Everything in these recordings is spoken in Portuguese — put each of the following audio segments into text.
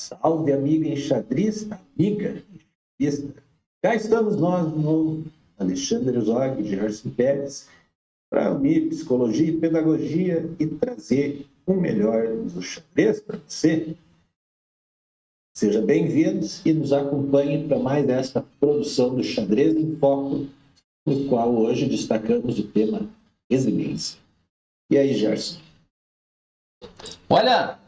Salve, amiga enxadrista, amiga enxadrista. Cá estamos nós de novo, Alexandre Zog e Gerson Pérez, para unir psicologia e pedagogia e trazer o melhor do xadrez para você. Seja bem-vindos e nos acompanhe para mais esta produção do Xadrez em Foco, no qual hoje destacamos o tema resiliência. E aí, Gerson? Olha,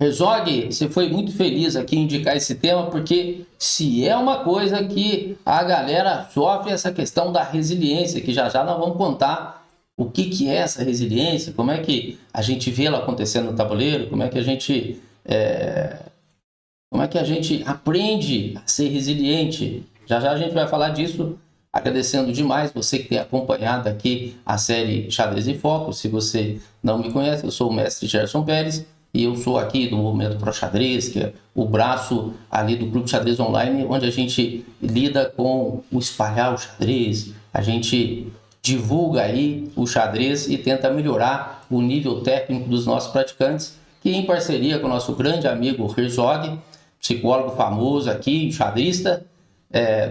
Herzog, você foi muito feliz aqui em indicar esse tema, porque se é uma coisa que a galera sofre, essa questão da resiliência, que já nós vamos contar o que é essa resiliência, como é que a gente vê ela acontecendo no tabuleiro, como é que a gente aprende a ser resiliente. Já a gente vai falar disso, agradecendo demais você que tem acompanhado aqui a série Xadrez em Foco. Se você não me conhece, eu sou o mestre Gerson Pérez e eu sou aqui do Movimento Pro Xadrez, que é o braço ali do Clube Xadrez Online, onde a gente lida com o espalhar o xadrez, a gente divulga aí o xadrez e tenta melhorar o nível técnico dos nossos praticantes, que em parceria com o nosso grande amigo Herzog, psicólogo famoso aqui, xadrista,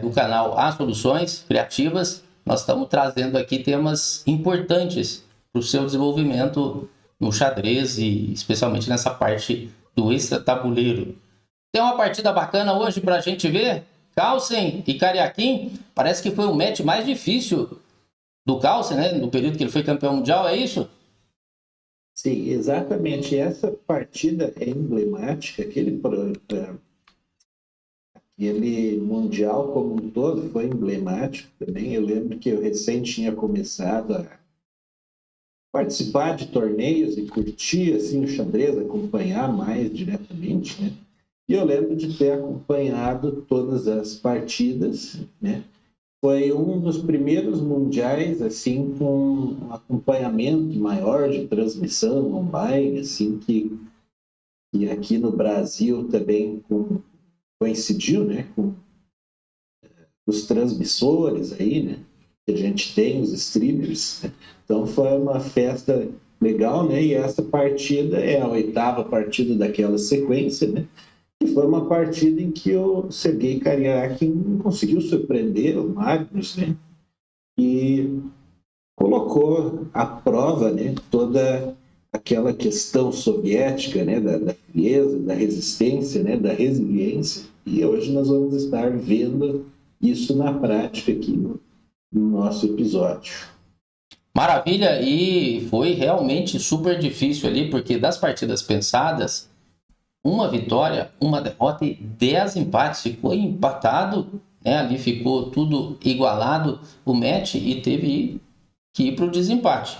do canal As Soluções Criativas, nós estamos trazendo aqui temas importantes para o seu desenvolvimento no xadrez e especialmente nessa parte do extra-tabuleiro. Tem uma partida bacana hoje para a gente ver, Carlsen e Karyakin. Parece que foi o match mais difícil do Carlsen, né? No período que ele foi campeão mundial, é isso? Sim, exatamente. Essa partida é emblemática. Aquele mundial como um todo foi emblemático também. Eu lembro que eu recém tinha começado a participar de torneios e curtir assim, o xadrez, acompanhar mais diretamente, né? E eu lembro de ter acompanhado todas as partidas, né? Foi um dos primeiros mundiais assim com um acompanhamento maior de transmissão online, assim que aqui no Brasil também coincidiu, né, com os transmissores aí, né, que a gente tem, os streamers, né? Então foi uma festa legal, né? E essa partida é a 8ª partida daquela sequência, né? E foi uma partida em que o Sergei Karyakin conseguiu surpreender o Magnus, né? E colocou à prova, né, toda aquela questão soviética, né, da frieza, da resistência, né, da resiliência. E hoje nós vamos estar vendo isso na prática aqui no nosso episódio. Maravilha, e foi realmente super difícil ali, porque das partidas pensadas, uma vitória, uma derrota e 10 empates. Ficou empatado, né? Ali ficou tudo igualado o match e teve que ir para o desempate.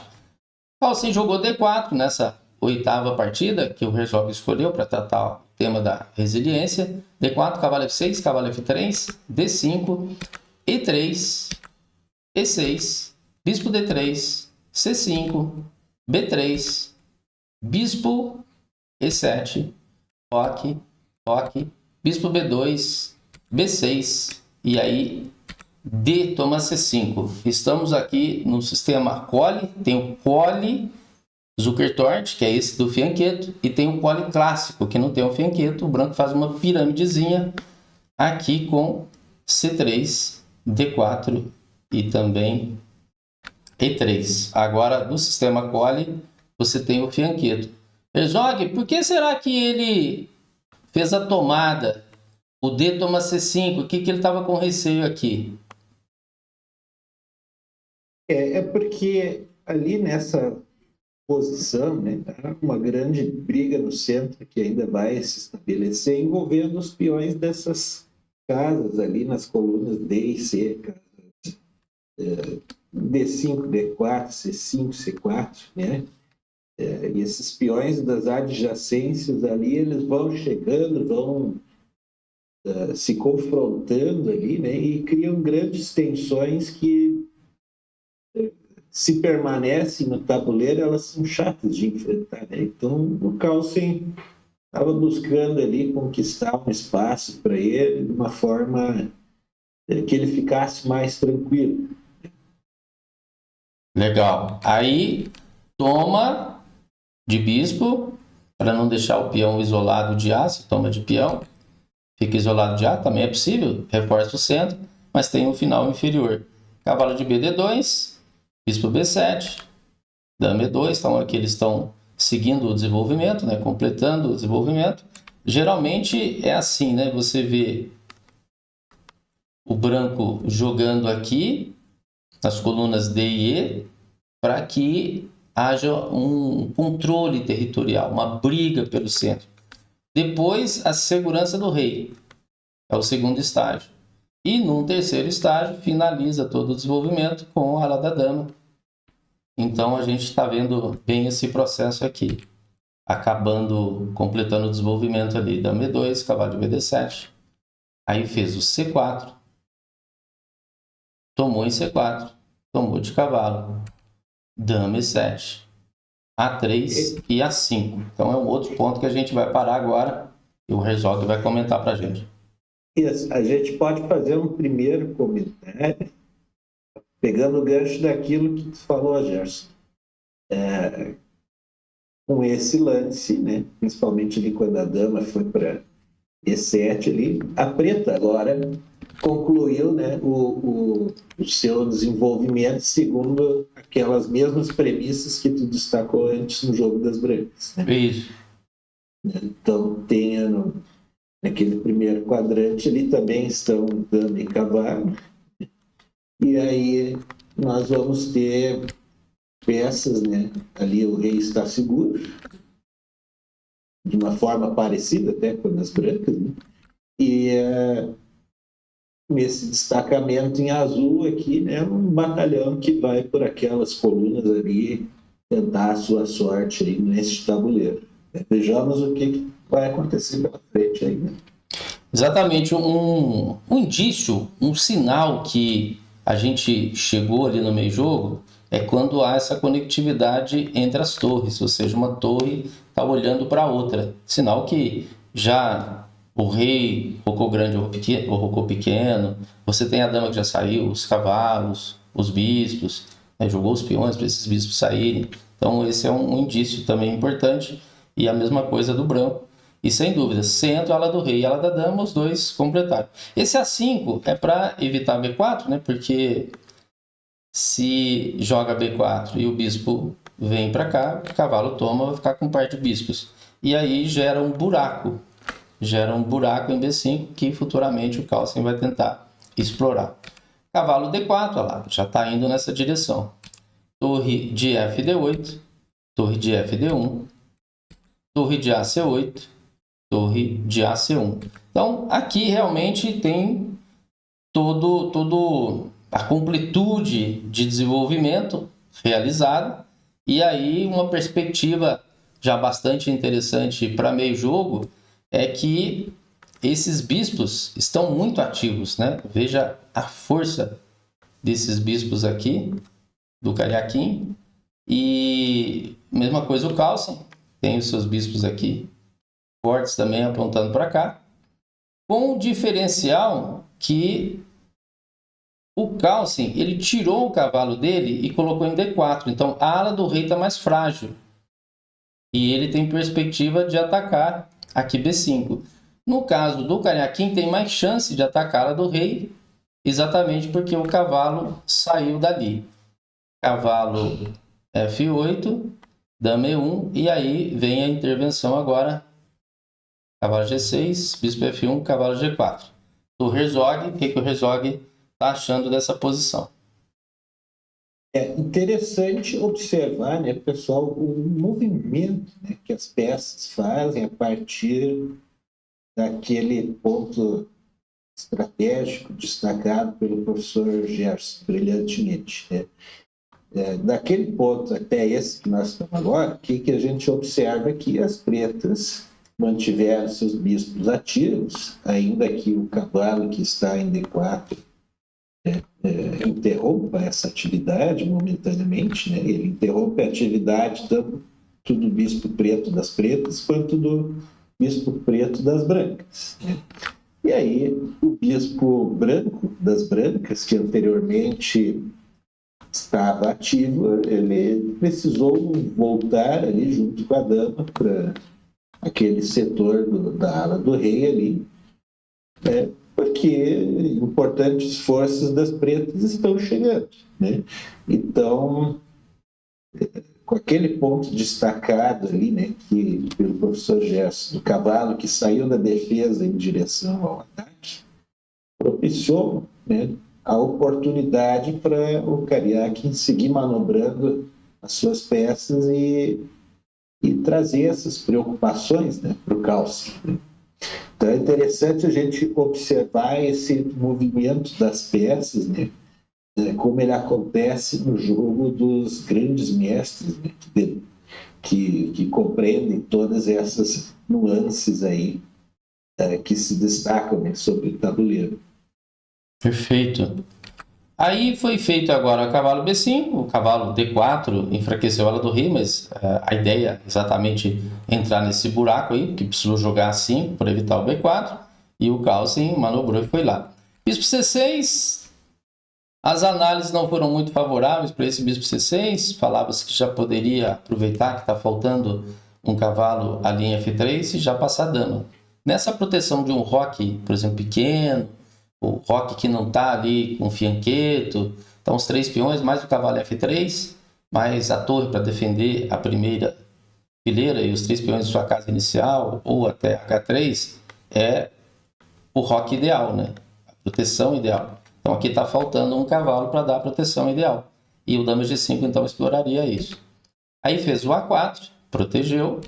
Carlsen jogou D4 nessa 8ª partida, que o Herzog escolheu para tratar o tema da resiliência. D4, cavalo F6, cavalo F3, D5, E3, E6, bispo D3, C5, B3, bispo E7, toque, toque, bispo B2, B6, e aí D toma C5. Estamos aqui no sistema Collie, tem o Collie Zukertort, que é esse do fianqueto, e tem o Collie clássico, que não tem o fianqueto. O branco faz uma piramidezinha aqui com C3, D4 e também E3. Agora, do sistema Collie, você tem o fianqueto. Herzog, por que será que ele fez a tomada? O D toma C5, o que ele estava com receio aqui? É porque ali nessa posição, né, há uma grande briga no centro que ainda vai se estabelecer envolvendo os peões dessas casas ali nas colunas D e C, D5, D4, C5, C4, né? E esses peões das adjacências ali, eles vão chegando, vão se confrontando ali, né? E criam grandes tensões que, se permanecem no tabuleiro, elas são chatas de enfrentar, né? Então, o Carlsen estava buscando ali conquistar um espaço para ele de uma forma que ele ficasse mais tranquilo. Legal. Aí, toma de bispo, para não deixar o peão isolado de A, se toma de peão, fica isolado de A, também é possível, reforça o centro, mas tem um final inferior. Cavalo de B, D2, bispo B7, dama E2, então aqui eles estão seguindo o desenvolvimento, né, completando o desenvolvimento. Geralmente é assim, né, você vê o branco jogando aqui nas colunas D e E para que haja um controle territorial, uma briga pelo centro. Depois, a segurança do rei, é o segundo estágio. E num terceiro estágio, finaliza todo o desenvolvimento com a ala da dama. Então, a gente está vendo bem esse processo aqui, acabando, completando o desenvolvimento ali, dama E2, cavalo de BD7. Aí fez o C4, tomou em C4, tomou de cavalo, dama E7, A3 e A5. Então é um outro ponto que a gente vai parar agora e o Herzog vai comentar para a gente. Isso, a gente pode fazer um primeiro comentário, pegando o gancho daquilo que tu falou, Gerson. Com esse lance, né, principalmente ali quando a dama foi para E7 ali, a preta agora concluiu, né, o seu desenvolvimento segundo aquelas mesmas premissas que tu destacou antes no jogo das brancas. Né? Isso. Então, tem naquele primeiro quadrante ali também estão dama e cavalo, e aí nós vamos ter peças, né? Ali o rei está seguro, de uma forma parecida até com as brancas, né? E nesse destacamento em azul aqui, né, um batalhão que vai por aquelas colunas ali tentar a sua sorte aí nesse tabuleiro. Vejamos o que vai acontecer pela frente aí, né? Exatamente, um indício, um sinal que a gente chegou ali no meio jogo é quando há essa conectividade entre as torres, ou seja, uma torre está olhando para a outra, sinal que já o rei rocou grande ou rocou pequeno, você tem a dama que já saiu, os cavalos, os bispos, né, jogou os peões para esses bispos saírem, então esse é um indício também importante, e a mesma coisa do branco. E sem dúvida, centro, ala do rei e ala da dama, os dois completaram. Esse A5 é para evitar B4, né? Porque se joga B4 e o bispo vem para cá, o cavalo toma, vai ficar com um par de bispos. E aí gera um buraco em B5 que futuramente o Carlsen vai tentar explorar. Cavalo D4, olha lá, já está indo nessa direção. Torre de FD8, torre de FD1, torre de AC8, torre de AC1. Então, aqui realmente tem todo a completude de desenvolvimento realizada e aí uma perspectiva já bastante interessante para meio jogo é que esses bispos estão muito ativos, né? Veja a força desses bispos aqui, do Cariaquim, e mesma coisa o Carlsen, tem os seus bispos aqui fortes também apontando para cá, com o diferencial que o Carlsen, ele tirou o cavalo dele e colocou em D4, então a ala do rei está mais frágil e ele tem perspectiva de atacar aqui B5. No caso do Cariaquim, tem mais chance de atacar a ala do rei, exatamente porque o cavalo saiu dali. Cavalo F8, dama E1, e aí vem a intervenção agora. Cavalo G6, bispo F1, cavalo G4. Do Herzog, o que o Herzog está achando dessa posição? É interessante observar, né, pessoal, o movimento, né, que as peças fazem a partir daquele ponto estratégico destacado pelo professor Gerson, brilhantemente. Né? Daquele ponto até esse que nós estamos agora, o que a gente observa é que as pretas mantiveram seus bispos ativos, ainda que o cavalo que está em D4 interrompa essa atividade momentaneamente, né? Ele interrompe a atividade tanto do bispo preto das pretas quanto do bispo preto das brancas. Né? E aí o bispo branco das brancas, que anteriormente estava ativo, ele precisou voltar ali junto com a dama para aquele setor da ala do rei ali, porque importantes forças das pretas estão chegando, né? Então, com aquele ponto destacado ali, né, que pelo professor Gerson, do cavalo que saiu da defesa em direção ao ataque, propiciou, né, a oportunidade para o Cariaque seguir manobrando as suas peças e trazer essas preocupações, né, para o calço. Então é interessante a gente observar esse movimento das peças, né, como ele acontece no jogo dos grandes mestres, né, que compreendem todas essas nuances aí que se destacam, né, sobre o tabuleiro. Perfeito. Aí foi feito agora o cavalo B5, o cavalo D4 enfraqueceu a ala do rei, mas a ideia é exatamente entrar nesse buraco aí, que precisou jogar 5 para evitar o B4, e o Carlsen manobrou e foi lá. Bispo C6, as análises não foram muito favoráveis para esse bispo C6, falava-se que já poderia aproveitar que está faltando um cavalo ali em F3 e já passar dama. Nessa proteção de um roque, por exemplo, pequeno, o roque que não está ali com fianqueto, então os 3 peões, mais o cavalo F3, mais a torre para defender a primeira fileira e os 3 peões de sua casa inicial, ou até H3, é o roque ideal, né? A proteção ideal. Então aqui está faltando um cavalo para dar a proteção ideal. E o dama G5 então exploraria isso. Aí fez o A4, protegeu,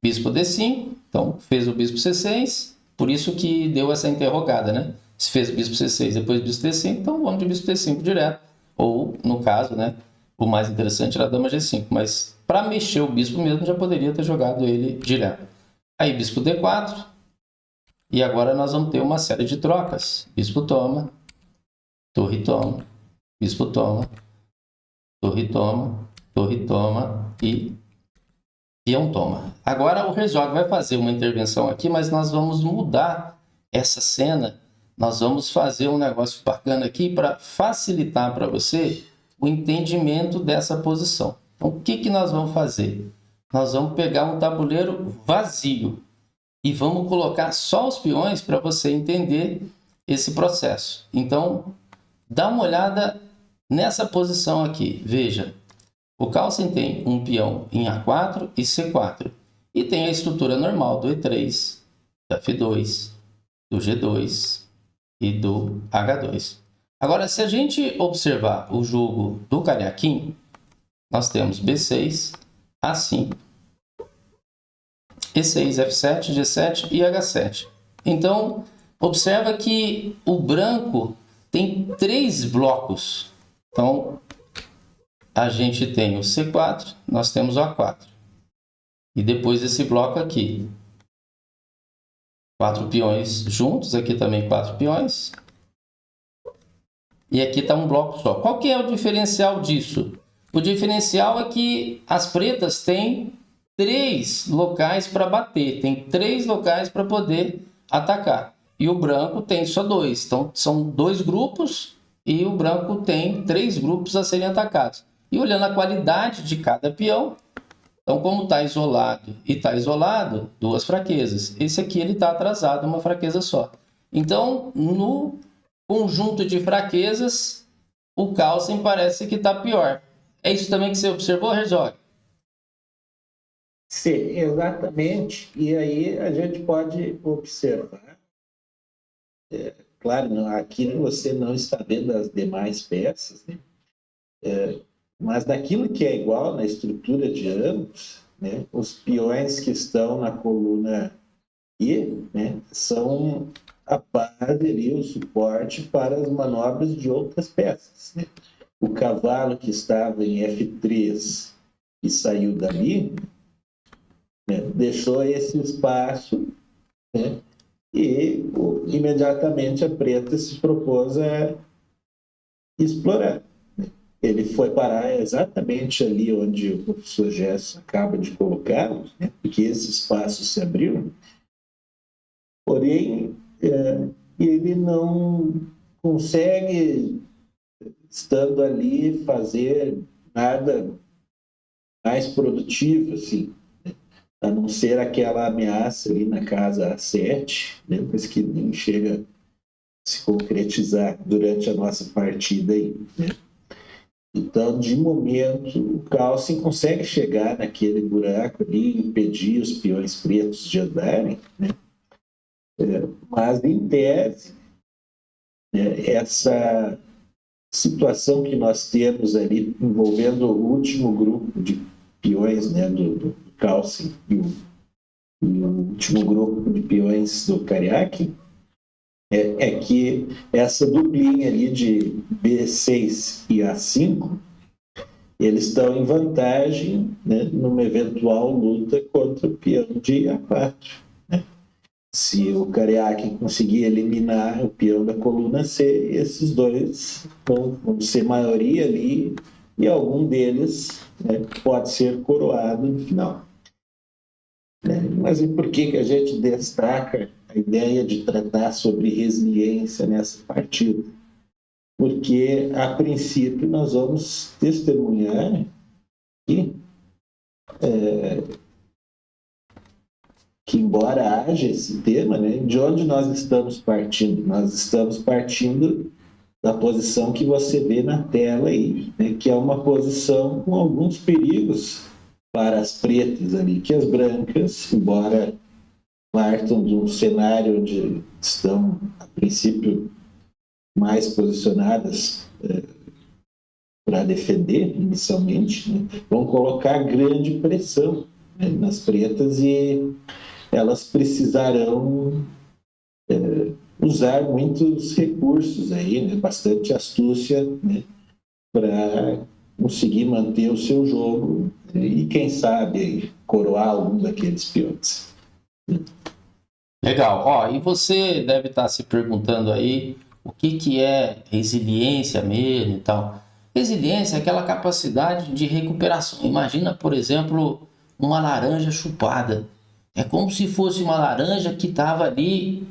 bispo D5, então fez o bispo C6, por isso que deu essa interrogada, né? Se fez o bispo C6 depois bispo D5, então vamos de bispo D5 direto. Ou, no caso, né, o mais interessante era a dama G5, mas para mexer o bispo mesmo já poderia ter jogado ele direto. Aí bispo D4, e agora nós vamos ter uma série de trocas. Bispo toma, torre toma, bispo toma, torre toma e peão toma. Agora o Herzog vai fazer uma intervenção aqui, mas nós vamos mudar essa cena. Nós vamos fazer um negócio bacana aqui para facilitar para você o entendimento dessa posição. Então, o que nós vamos fazer? Nós vamos pegar um tabuleiro vazio e vamos colocar só os peões para você entender esse processo. Então, dá uma olhada nessa posição aqui. Veja, o Carlsen tem um peão em A4 e C4. E tem a estrutura normal do E3, do F2, do G2 e do H2. Agora, se a gente observar o jogo do Cariaquim, nós temos B6, A5, E6, F7, G7 e H7. Então, observa que o branco tem 3 blocos. Então, a gente tem o C4, nós temos o A4. E depois esse bloco aqui. 4 peões juntos, aqui também 4 peões. E aqui está um bloco só. Qual que é o diferencial disso? O diferencial é que as pretas têm 3 locais para bater, tem 3 locais para poder atacar. E o branco tem só 2. Então, são 2 grupos e o branco tem 3 grupos a serem atacados. E olhando a qualidade de cada peão, então como está isolado e está isolado, 2 fraquezas. Esse aqui ele está atrasado, uma fraqueza só. Então, no conjunto de fraquezas, o Carlsen parece que está pior. É isso também que você observou, Herzog? Sim, exatamente. E aí a gente pode observar, claro, aqui você não está vendo as demais peças, né? Mas daquilo que é igual na estrutura de ambos, né, os peões que estão na coluna I, né, são a base ali, o suporte para as manobras de outras peças, né? O cavalo que estava em F3 e saiu dali, né, deixou esse espaço, né, e imediatamente a preta se propôs a explorar. Ele foi parar exatamente ali onde o professor Gerson acaba de colocá-lo, né, porque esse espaço se abriu, porém ele não consegue, estando ali, fazer nada mais produtivo, assim. a não ser aquela ameaça ali na casa A7, né, mas que nem chega a se concretizar durante a nossa partida aí, né? Então, de momento, o Carlsen consegue chegar naquele buraco ali, impedir os peões pretos de andarem, né? Mas, em tese, né, essa situação que nós temos ali envolvendo o último grupo de peões, né, do Carlsen e o último grupo de peões do Cariaque, é que essa duplinha ali de B6 e A5, eles estão em vantagem, né, numa eventual luta contra o peão de A4. Né? Se o Cariaque conseguir eliminar o peão da coluna C, esses dois vão ser maioria ali e algum deles, né, pode ser coroado no final. Mas e por que a gente destaca a ideia de tratar sobre resiliência nessa partida? Porque, a princípio, nós vamos testemunhar que embora haja esse tema, né, de onde nós estamos partindo? Nós estamos partindo da posição que você vê na tela aí, né, que é uma posição com alguns perigos para as pretas ali, que as brancas, embora partam de um cenário onde estão, a princípio, mais posicionadas para defender inicialmente, né, vão colocar grande pressão, né, nas pretas e elas precisarão usar muitos recursos aí, né, bastante astúcia, né, para conseguir manter o seu jogo, né, e quem sabe aí, coroar algum daqueles peões. Legal. Ó, e você deve estar se perguntando aí o que é resiliência mesmo e tal. Resiliência é aquela capacidade de recuperação. Imagina, por exemplo, uma laranja chupada. É como se fosse uma laranja que estava ali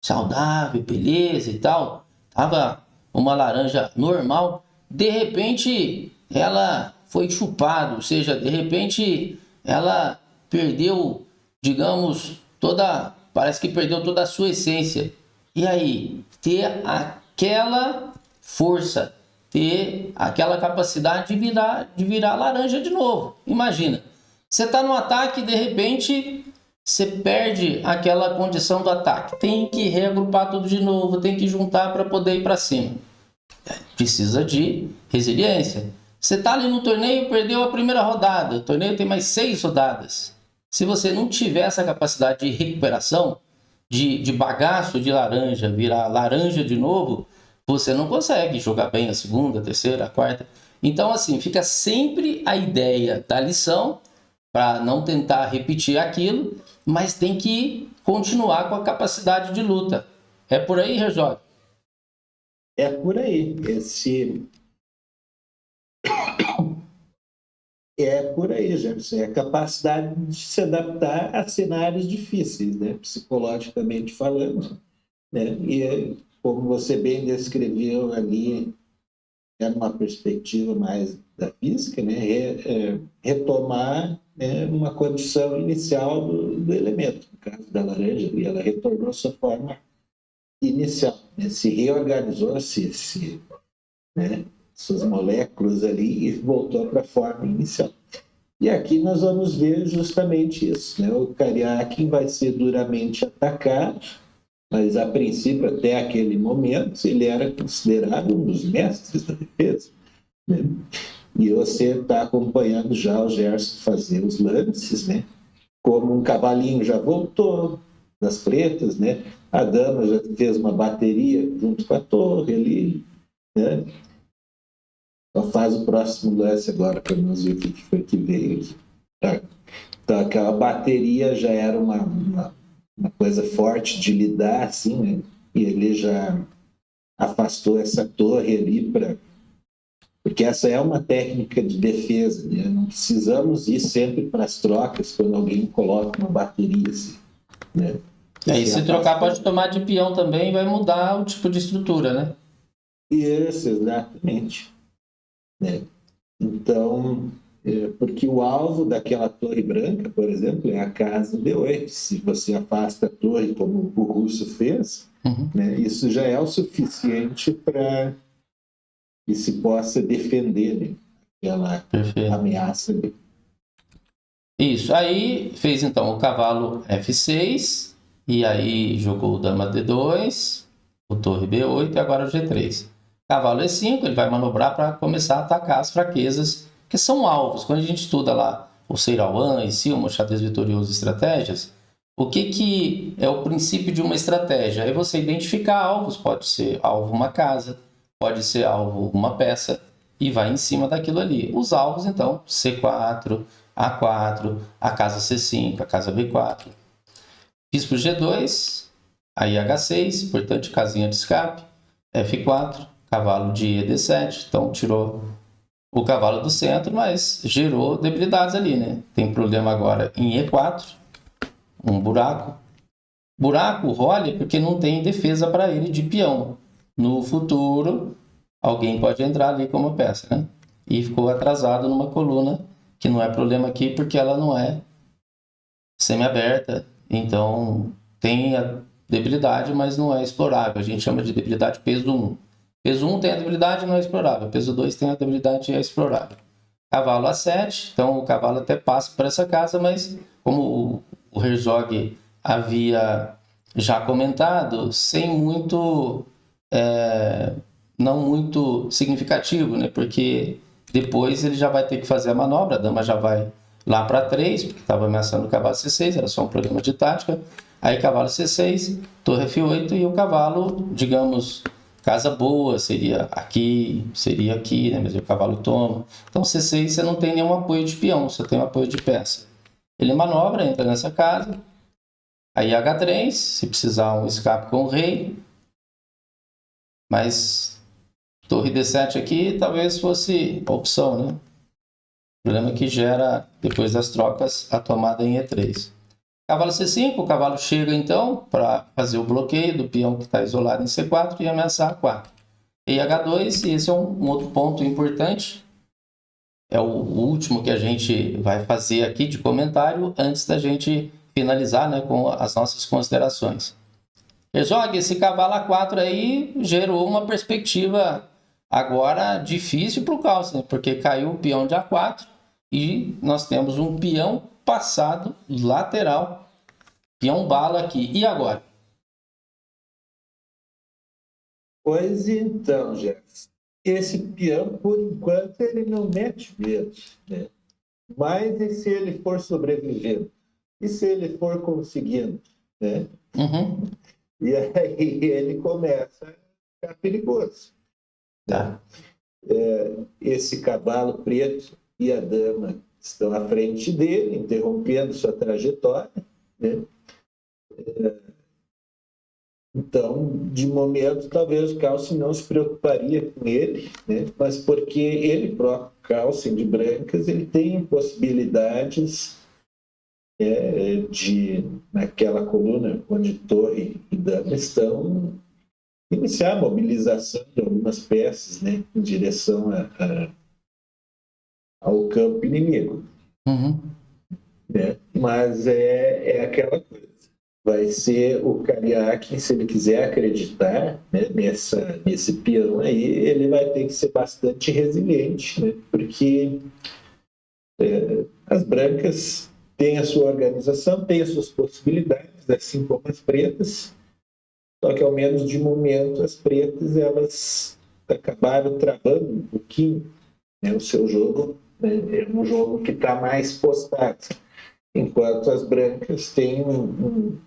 saudável, beleza e tal. Tava uma laranja normal. De repente, ela foi chupada, ou seja, de repente ela perdeu, digamos, parece que perdeu toda a sua essência. E aí, ter aquela força, ter aquela capacidade de virar laranja de novo. Imagina, você está no ataque e de repente você perde aquela condição do ataque. Tem que reagrupar tudo de novo, tem que juntar para poder ir para cima. Precisa de resiliência. Você está ali no torneio, perdeu a primeira rodada. O torneio tem mais 6 rodadas. Se você não tiver essa capacidade de recuperação, de bagaço de laranja, virar laranja de novo, você não consegue jogar bem a segunda, a terceira, a quarta. Então, assim, fica sempre a ideia da lição para não tentar repetir aquilo, mas tem que continuar com a capacidade de luta. É por aí, Herzog? É por aí. É por aí, Jefferson. É a capacidade de se adaptar a cenários difíceis, né? Psicologicamente falando. Né? E, como você bem descreveu ali, é uma perspectiva mais da física, né? Retomar, né, uma condição inicial do elemento. No caso da laranja, ela retornou sua forma inicial, né? Se reorganizou, né, suas moléculas ali e voltou para a forma inicial. E aqui nós vamos ver justamente isso, né? O Cariaque vai ser duramente atacado, mas a princípio, até aquele momento, ele era considerado um dos mestres da defesa. Né? E você está acompanhando já o Gerson fazer os lances, né? Como um cavalinho já voltou das pretas, né? A dama já fez uma bateria junto com a torre ali, né? Só faz o próximo lance agora para nós ver o que foi que veio aqui. Tá? Então, aquela bateria já era uma coisa forte de lidar, assim, né? E ele já afastou essa torre ali porque essa é uma técnica de defesa, né? Não precisamos ir sempre para as trocas quando alguém coloca uma bateria, assim, né? E se trocar pode tomar de peão também, vai mudar o tipo de estrutura, né? Isso, exatamente. Né? Então, Porque o alvo daquela torre branca, por exemplo, é a casa D8. Se você afasta a torre, como o russo fez, né, isso já é o suficiente para que se possa defender, né, aquela ameaça ali. Isso, aí fez então o cavalo F6, e aí jogou o dama D2, o torre B8 e agora o G3. Cavalo E5, ele vai manobrar para começar a atacar as fraquezas, que são alvos. Quando a gente estuda lá o Seirawan e Silma, xadrez vitorioso, estratégias, o que é o princípio de uma estratégia? É você identificar alvos, pode ser alvo uma casa, pode ser alvo uma peça, e vai em cima daquilo ali. Os alvos, então, C4, A4, a casa C5, a casa B4. Bispo G2, aí H6, importante casinha de escape, F4, cavalo de ED7, então tirou o cavalo do centro, mas gerou debilidades ali, né? Tem problema agora em E4, um buraco. Buraco role porque não tem defesa para ele de peão. No futuro, alguém pode entrar ali como peça, né? E ficou atrasado numa coluna, que não é problema aqui porque ela não é semi-aberta, então tem a debilidade, mas não é explorável. A gente chama de debilidade peso 1. Peso 1 tem a debilidade e não é explorável. Peso 2 tem a debilidade e é explorável. Cavalo A7, então o cavalo até passa por essa casa, mas como o Herzog havia já comentado, sem muito, não muito significativo, né? Porque depois ele já vai ter que fazer a manobra, a dama já vai lá para 3, porque estava ameaçando o cavalo C6, era só um problema de tática. Aí cavalo C6, torre F8 e o cavalo, digamos, casa boa, seria aqui, né? Mas o cavalo toma. Então C6 você não tem nenhum apoio de peão, você tem um apoio de peça. Ele manobra, entra nessa casa. Aí H3, se precisar um escape com o rei. Mas torre D7 aqui talvez fosse a opção, né? O problema é que gera, depois das trocas, a tomada em E3. Cavalo C5, o cavalo chega então para fazer o bloqueio do peão que está isolado em C4 e ameaçar A4. E H2, e esse é um outro ponto importante, é o último que a gente vai fazer aqui de comentário antes da gente finalizar, né, com as nossas considerações. Herzog, esse cavalo A4 aí gerou uma perspectiva agora difícil para o Carlsen, porque caiu o peão de A4 e nós temos um peão passado lateral, peão bala aqui. E agora? Pois então, Jefferson, esse peão, por enquanto, ele não mete medo, né? Mas e se ele for sobrevivendo? E se ele for conseguindo, né? E aí ele começa a ficar perigoso. Tá. Esse cavalo preto e a dama estão à frente dele, interrompendo sua trajetória, né? Então, de momento, talvez o Carlsen não se preocuparia com ele, né? Mas porque ele próprio, Carlsen de brancas, ele tem possibilidades de, naquela coluna onde torre e dama estão, iniciar a mobilização de algumas peças, né, em direção ao campo inimigo. Né? Mas é aquela coisa. Vai ser o Kariakin, se ele quiser acreditar, né, nesse peão aí, ele vai ter que ser bastante resiliente, né? Porque as brancas têm a sua organização, têm as suas possibilidades, assim como as pretas, só que ao menos de momento as pretas elas acabaram travando um pouquinho, né, o seu jogo, né? É um jogo que está mais postado, enquanto as brancas têm um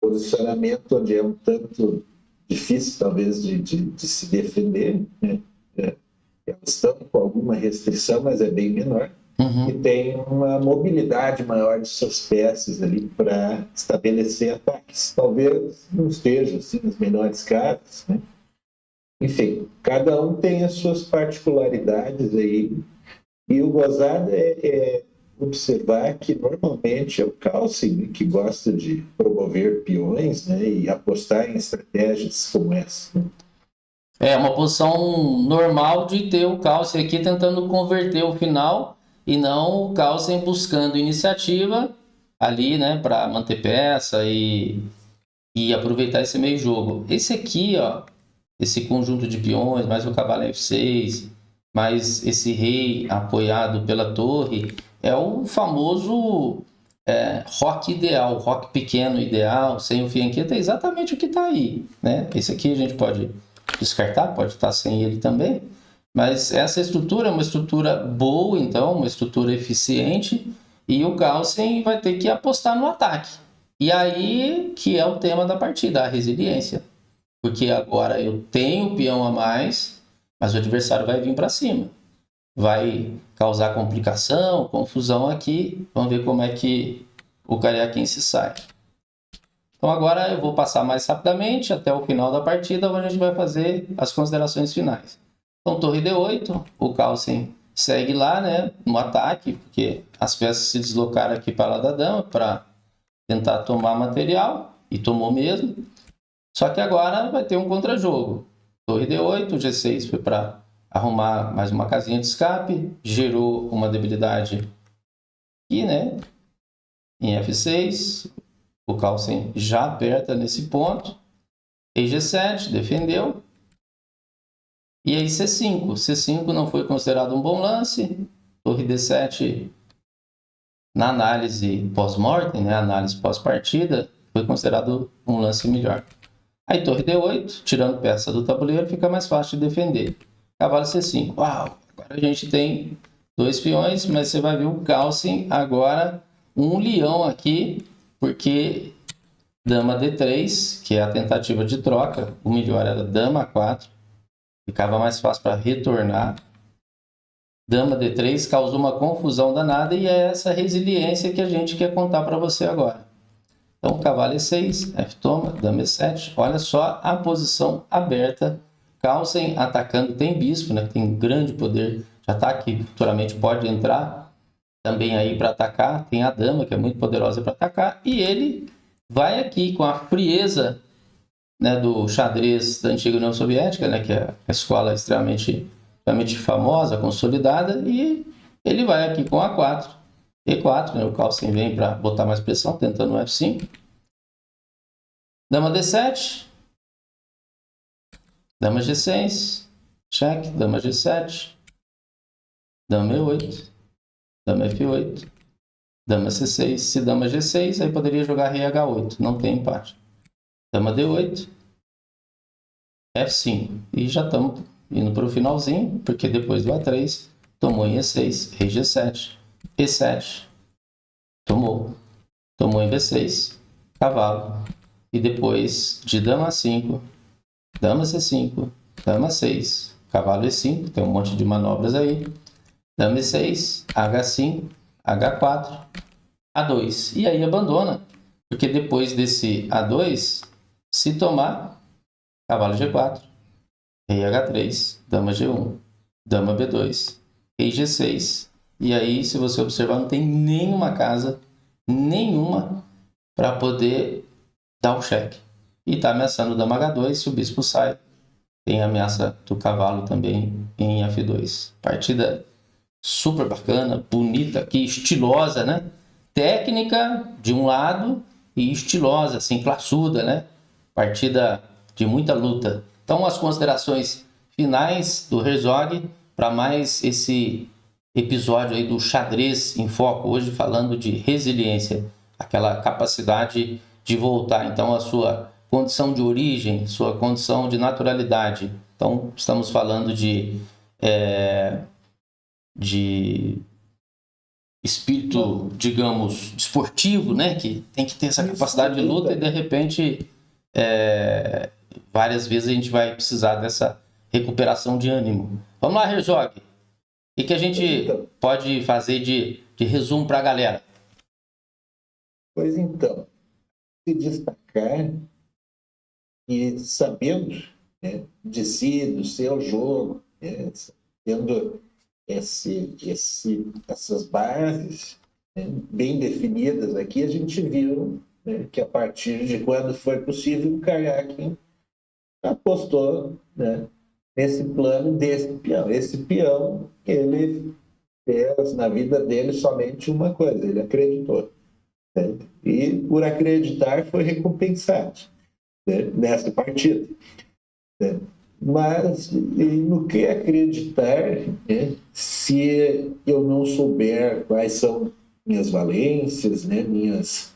posicionamento onde é um tanto difícil, talvez, de se defender, né? Elas estão com alguma restrição, mas é bem menor, e tem uma mobilidade maior de suas peças ali para estabelecer ataques. Talvez não esteja assim nas melhores casas, né? Enfim, cada um tem as suas particularidades aí, e o gozado é observar que normalmente é o Carlsen que gosta de promover peões, né, e apostar em estratégias como essa. É uma posição normal de ter o Carlsen aqui tentando converter o final e não o Carlsen buscando iniciativa ali, né, para manter peça e aproveitar esse meio jogo. Esse aqui, ó, esse conjunto de peões, mais o cavalo F6, mais esse rei apoiado pela torre, é o famoso rock ideal, rock pequeno ideal, sem o fianqueta, é exatamente o que está aí, né? Esse aqui a gente pode descartar, pode estar sem ele também, mas essa estrutura é uma estrutura boa, então, uma estrutura eficiente, e o Carlsen vai ter que apostar no ataque. E aí que é o tema da partida, a resiliência. Porque agora eu tenho o peão a mais, mas o adversário vai vir para cima. Vai causar complicação, confusão aqui. Vamos ver como é que o Karjakin se sai. Então agora eu vou passar mais rapidamente até o final da partida, onde a gente vai fazer as considerações finais. Então torre D8, o Carlsen segue lá, né, no ataque, porque as peças se deslocaram aqui para lá da dama para tentar tomar material, e tomou mesmo. Só que agora vai ter um contra-jogo. Torre D8, o G6 foi para arrumar mais uma casinha de escape, gerou uma debilidade aqui, né? Em F6, o Carlsen já aperta nesse ponto. Rei G7, defendeu. E aí C5. C5 não foi considerado um bom lance. Torre D7, na análise pós-mortem, né? Análise pós-partida, foi considerado um lance melhor. Aí torre D8, tirando peça do tabuleiro, fica mais fácil de defender. Cavalo C5. Uau! Agora a gente tem 2 peões, mas você vai ver o Carlsen agora um leão aqui, porque dama D3, que é a tentativa de troca, o melhor era dama A4, ficava mais fácil para retornar. Dama D3 causou uma confusão danada e é essa resiliência que a gente quer contar para você agora. Então, cavalo E6, F toma, dama E7. Olha só a posição aberta. Carlsen atacando, tem bispo, né? Tem grande poder de ataque, futuramente pode entrar também aí para atacar. Tem a dama, que é muito poderosa para atacar. E ele vai aqui com a frieza, né, do xadrez da antiga União Soviética, né, que é uma escola extremamente famosa, consolidada. E ele vai aqui com A4. E4, né? O Carlsen vem para botar mais pressão, tentando o F5. Dama D7. Dama G6. Cheque. Dama G7. Dama E8. Dama F8. Dama C6. Se dama G6, aí poderia jogar rei H8. Não tem empate. Dama D8. F5. E já estamos indo para o finalzinho, porque depois do A3, tomou em E6. Rei G7. E7. Tomou. Tomou em B6. Cavalo. E depois de dama A5, dama C5, dama 6, cavalo E5, tem um monte de manobras aí, dama E6, H5, H4, A2. E aí abandona, porque depois desse A2, se tomar, cavalo G4, rei H3, dama G1, dama B2, rei G6. E aí, se você observar, não tem nenhuma casa, nenhuma, para poder dar o cheque. E está ameaçando o dama H2, se o bispo sai, tem a ameaça do cavalo também em F2. Partida super bacana, bonita aqui, estilosa, né? Técnica de um lado e estilosa, assim, classuda, né? Partida de muita luta. Então, as considerações finais do Herzog para mais esse episódio aí do xadrez em foco, hoje falando de resiliência, aquela capacidade de voltar, então, à sua condição de origem, sua condição de naturalidade. Então, estamos falando de espírito, digamos, esportivo, né? Que tem que ter essa capacidade de luta e, de repente, várias vezes a gente vai precisar dessa recuperação de ânimo. Vamos lá, Herzog. O que a gente pode fazer de resumo para a galera? Pois então, se destacar e sabendo, né, de si, do seu jogo, tendo essas bases, né, bem definidas aqui, a gente viu, né, que a partir de quando foi possível, o Karjakin apostou, né, nesse plano desse peão. Esse peão, ele fez na vida dele somente uma coisa, ele acreditou. Né? E por acreditar foi recompensado, né, nessa partida. Né? Mas no que acreditar, né, se eu não souber quais são minhas valências, né, minhas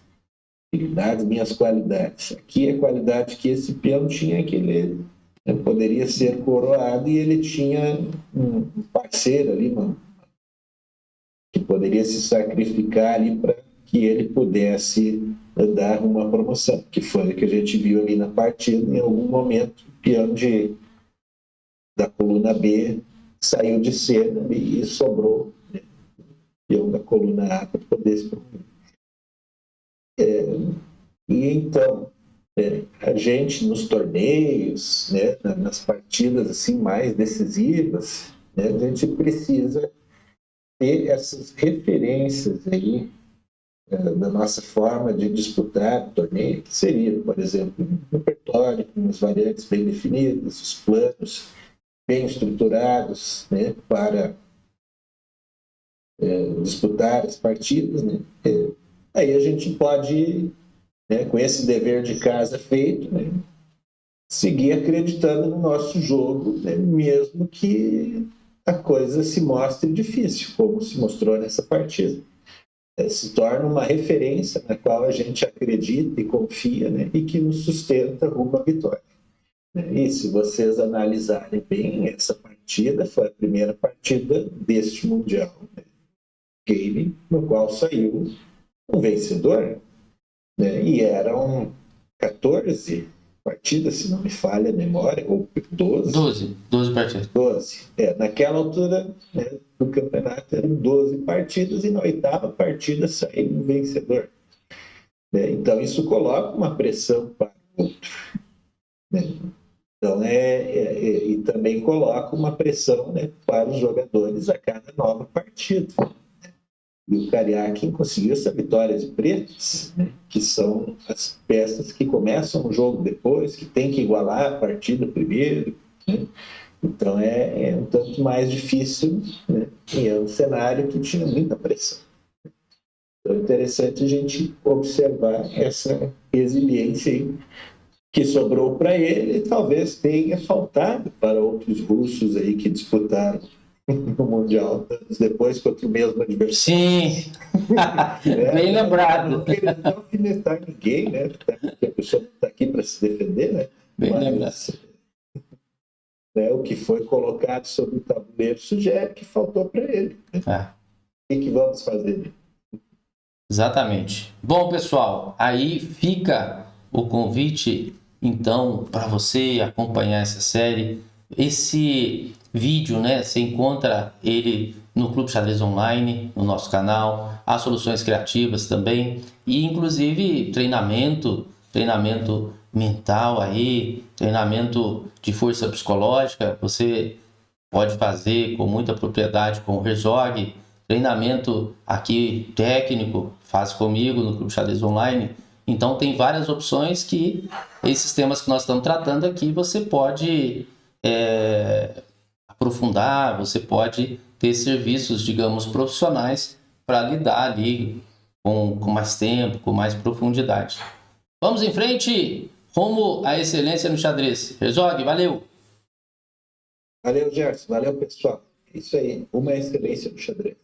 habilidades, minhas qualidades? Aqui a qualidade que esse peão tinha é que ele, né, poderia ser coroado e ele tinha um parceiro ali, mano, que poderia se sacrificar ali para que ele pudesse dar uma promoção, que foi o que a gente viu ali na partida. Em algum momento, o peão da coluna B saiu de cena e sobrou, né, o peão da coluna A para poder se promover. E então, a gente nos torneios, né, nas partidas assim mais decisivas, né, a gente precisa ter essas referências aí da nossa forma de disputar o torneio, que seria, por exemplo, um repertório com as variantes bem definidas, os planos bem estruturados, né, para disputar as partidas. Né. Aí a gente pode, né, com esse dever de casa feito, né, seguir acreditando no nosso jogo, né, mesmo que a coisa se mostre difícil, como se mostrou nessa partida. Se torna uma referência na qual a gente acredita e confia, né, e que nos sustenta rumo à vitória. E se vocês analisarem bem, essa partida foi a primeira partida deste Mundial, né, game, no qual saiu um vencedor, né, e eram 14 partidas, se não me falha a memória, ou 12. 12 partidas. 12. Naquela altura, né, do campeonato eram 12 partidas e na 8ª partida saiu um vencedor. Né? Então isso coloca uma pressão para o outro. Né? Então, e também coloca uma pressão, né, para os jogadores a cada nova partida. E o Karyakin conseguiu essa vitória de pretos, né, que são as peças que começam o jogo depois, que tem que igualar a partida primeiro. Né? Então é um tanto mais difícil, né? E é um cenário que tinha muita pressão. Então é interessante a gente observar essa resiliência aí que sobrou para ele e talvez tenha faltado para outros russos aí que disputaram no Mundial depois contra o mesmo adversário. Sim, bem lembrado. Não queria alfinetar ninguém, né? Porque a pessoa não está aqui para se defender, né? Bem Mas, lembrado. né, o que foi colocado sobre o tabuleiro sugere que faltou para ele. Né? O que vamos fazer? Exatamente. Bom, pessoal, aí fica o convite, então, para você acompanhar essa série. Esse vídeo, né, você encontra ele no Clube Xadrez Online, no nosso canal, as soluções criativas também, e inclusive treinamento mental aí, treinamento de força psicológica, você pode fazer com muita propriedade com o Herzog, treinamento aqui técnico, faz comigo no Clube Xadrez Online. Então tem várias opções que esses temas que nós estamos tratando aqui você pode aprofundar, você pode ter serviços, digamos, profissionais para lidar ali com mais tempo, com mais profundidade. Vamos em frente, rumo à excelência no xadrez. Herzog, valeu! Valeu, Gerson. Valeu, pessoal. Isso aí, uma excelência no xadrez.